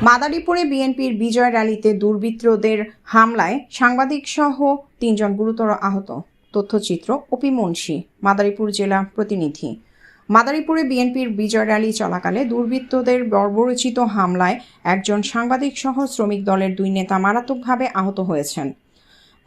মাদারীপুরে বিএনপির বিজয় র্যালিতে দুর্বৃত্তদের হামলায় সাংবাদিক সহ 3 জন গুরুতর আহত। তথ্যচিত্র অপি মুন্সি, মাদারীপুর জেলা প্রতিনিধি। মাদারীপুরে বিএনপির বিজয় র্যালি চলাকালে দুর্বৃত্তদের বর্বরোচিত হামলায় একজন সাংবাদিক সহ শ্রমিক দলের 2 নেতা মারাত্মকভাবে আহত হয়েছেন।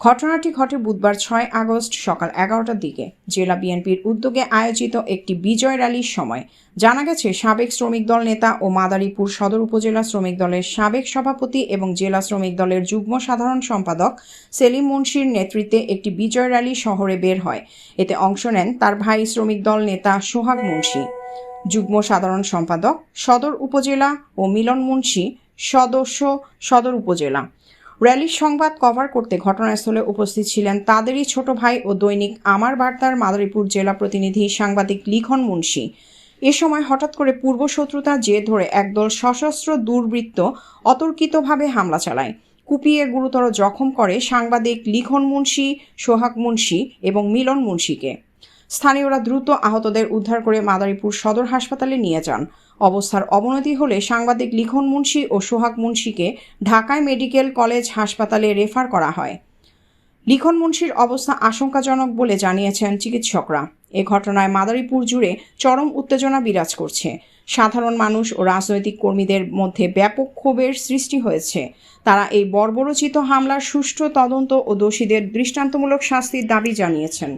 ঘটনাটি ঘটে বুধবার 6 আগস্ট সকাল 11টার দিকে জেলা বিএনপির উদ্যোগে আয়োজিত একটি বিজয় র্যালির সময়। জানা গেছে, সাবেক শ্রমিক দল নেতা ও মাদারীপুর সদর উপজেলা শ্রমিক দলের সাবেক সভাপতি এবং জেলা শ্রমিক দলের যুগ্ম সাধারণ সম্পাদক সেলিম মুন্সির নেতৃত্বে একটি বিজয় র্যালি শহরে বের হয়। এতে অংশ নেন তার ভাই শ্রমিক দল নেতা সোহাগ মুন্সি, যুগ্ম সাধারণ সম্পাদক সদর উপজেলা, ও মিলন মুন্সি, সদস্য সদর উপজেলা। র্যালির সংবাদ কভার করতে ঘটনাস্থলে উপস্থিত ছিলেন তাদেরই ছোট ভাই ও দৈনিক আমার বার্তার মাদারীপুর জেলা প্রতিনিধি সাংবাদিক লিখন মুন্সি। এ সময় হঠাৎ করে পূর্বশত্রুতার জের ধরে একদল সশস্ত্র দুর্বৃত্ত অতর্কিতভাবে হামলা চালায়, কুপিয়ে গুরুতর জখম করে সাংবাদিক লিখন মুন্সি, সোহাগ মুন্সি এবং মিলন মুন্সিকে। স্থানীয়রা দ্রুত আহতদের উদ্ধার করে মাদারীপুর সদর হাসপাতালে নিয়ে যান। অবস্থার অবনতি হলে সাংবাদিক লিখন মুন্সি ও সোহাগ মুন্সিকে ঢাকায় মেডিকেল কলেজ হাসপাতালে রেফার করা হয়। লিখন মুন্সির অবস্থা আশঙ্কাজনক বলে জানিয়েছেন চিকিৎসকরা। এ ঘটনায় মাদারীপুর জুড়ে চরম উত্তেজনা বিরাজ করছে। সাধারণ মানুষ ও রাজনৈতিক কর্মীদের মধ্যে ব্যাপক ক্ষোভের সৃষ্টি হয়েছে। তারা এই বর্বরোচিত হামলার সুষ্ঠু তদন্ত ও দোষীদের দৃষ্টান্তমূলক শাস্তির দাবি জানিয়েছেন।